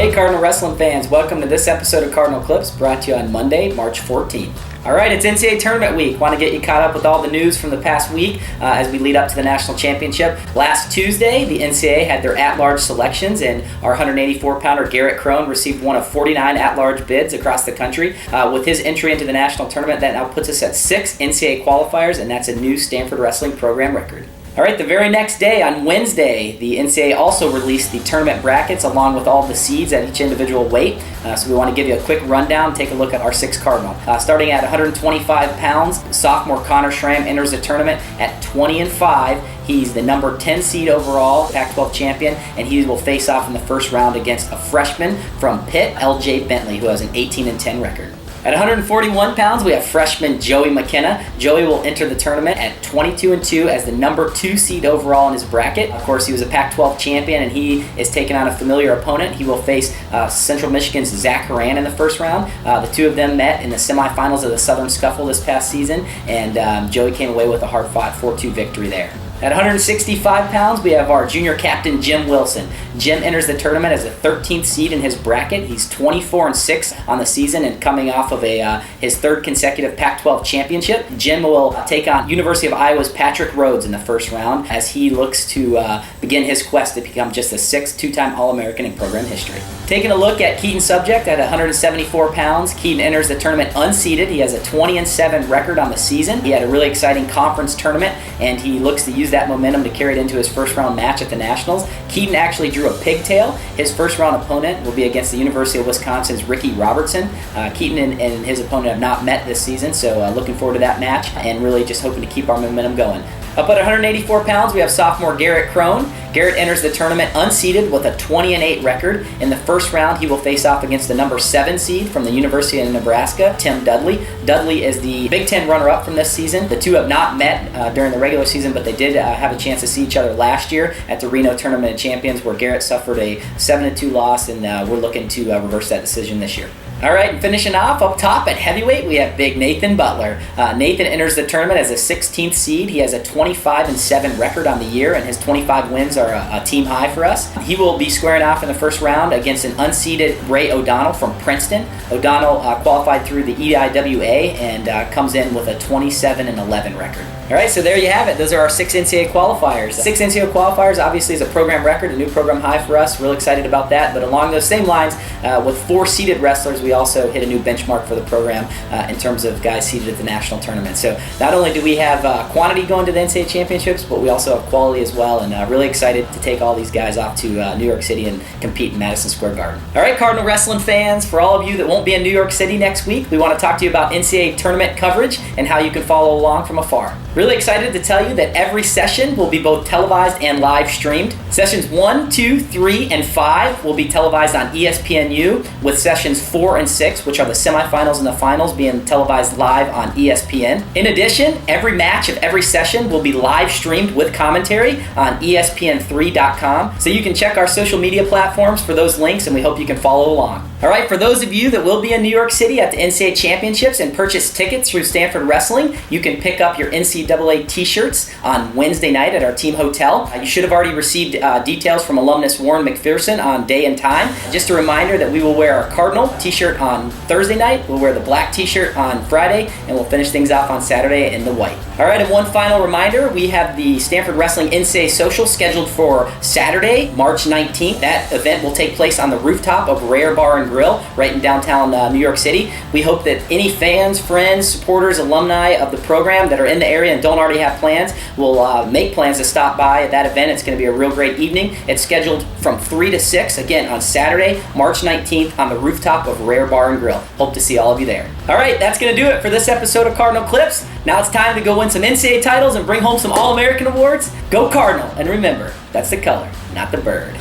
Hey Cardinal Wrestling fans, welcome to this episode of Cardinal Clips, brought to you on Monday, March 14th. Alright, it's NCAA Tournament Week. Want to get you caught up with all the news from the past week as we lead up to the National Championship. Last Tuesday, the NCAA had their at-large selections, and our 184-pounder Garrett Crone received one of 49 at-large bids across the country. With his entry into the National Tournament, that now puts us at 6 NCAA qualifiers, and that's a new Stanford Wrestling program record. All right, the very next day, on Wednesday, the NCAA also released the tournament brackets along with all the seeds at each individual weight. So we want to give you a quick rundown, take a look at our 6 Cardinal. Starting at 125 pounds, sophomore Connor Schramm enters the tournament at 20-5. He's the number 10 seed overall, Pac-12 champion, and he will face off in the first round against a freshman from Pitt, LJ Bentley, who has an 18-10 record. At 141 pounds, we have freshman Joey McKenna. Joey will enter the tournament at 22-2 as the number 2 seed overall in his bracket. Of course, he was a Pac-12 champion, and he is taking on a familiar opponent. He will face Central Michigan's Zach Horan in the first round. The two of them met in the semifinals of the Southern Scuffle this past season, and Joey came away with a hard-fought 4-2 victory there. At 165 pounds, we have our junior captain, Jim Wilson. Jim enters the tournament as a 13th seed in his bracket. He's 24-6 on the season and coming off of his third consecutive Pac-12 championship. Jim will take on University of Iowa's Patrick Rhodes in the first round as he looks to begin his quest to become just the 6th two-time All-American in program history. Taking a look at Keaton Subject at 174 pounds, Keaton enters the tournament unseeded. He has a 20-7 record on the season. He had a really exciting conference tournament, and he looks to use that momentum to carry it into his first round match at the Nationals. Keaton actually drew a pigtail. His first round opponent will be against the University of Wisconsin's Ricky Robertson. Keaton and his opponent have not met this season, so looking forward to that match and really just hoping to keep our momentum going. Up at 184 pounds, we have sophomore Garrett Crone. Garrett enters the tournament unseeded with a 20-8 record. In the first round, he will face off against the number 7 seed from the University of Nebraska, Tim Dudley. Dudley is the Big Ten runner-up from this season. The two have not met during the regular season, but they did have a chance to see each other last year at the Reno Tournament of Champions, where Garrett suffered a 7-2 loss, and we're looking to reverse that decision this year. All right, and finishing off up top at heavyweight, we have big Nathan Butler. Nathan enters the tournament as a 16th seed. He has a 25-7 record on the year, and his 25 wins are a team high for us. He will be squaring off in the first round against an unseeded Ray O'Donnell from Princeton. O'Donnell qualified through the EIWA and comes in with a 27-11 record. All right, so there you have it. Those are our 6 NCAA qualifiers. 6 NCAA qualifiers obviously is a program record, a new program high for us. Real excited about that. But along those same lines, with 4 seeded wrestlers, we also hit a new benchmark for the program in terms of guys seeded at the national tournament. So not only do we have quantity going to the NCAA championships, but we also have quality as well. And really excited to take all these guys off to New York City and compete in Madison Square Garden. All right, Cardinal Wrestling fans, for all of you that won't be in New York City next week, we want to talk to you about NCAA tournament coverage and how you can follow along from afar. Really excited to tell you that every session will be both televised and live streamed. Sessions 1, 2, 3, and 5 will be televised on ESPNU, with sessions 4 and 6, which are the semifinals and the finals, being televised live on ESPN. In addition, every match of every session will be live streamed with commentary on ESPN3.com. So you can check our social media platforms for those links, and we hope you can follow along. All right, for those of you that will be in New York City at the NCAA Championships and purchase tickets through Stanford Wrestling, you can pick up your NCAA t-shirts on Wednesday night at our team hotel. You should have already received details from alumnus Warren McPherson on day and time. Just a reminder that we will wear our Cardinal t-shirt on Thursday night, we'll wear the black t-shirt on Friday, and we'll finish things off on Saturday in the white. All right, and one final reminder, we have the Stanford Wrestling NCAA Social scheduled for Saturday, March 19th. That event will take place on the rooftop of Rare Bar and Grill right in downtown New York City. We hope that any fans, friends, supporters, alumni of the program that are in the area and don't already have plans will make plans to stop by at that event. It's going to be a real great evening. It's scheduled from 3 to 6, again on Saturday, March 19th on the rooftop of Rare Bar and Grill. Hope to see all of you there. All right, that's going to do it for this episode of Cardinal Clips. Now it's time to go win some NCAA titles and bring home some All-American awards. Go Cardinal, and remember, that's the color, not the bird.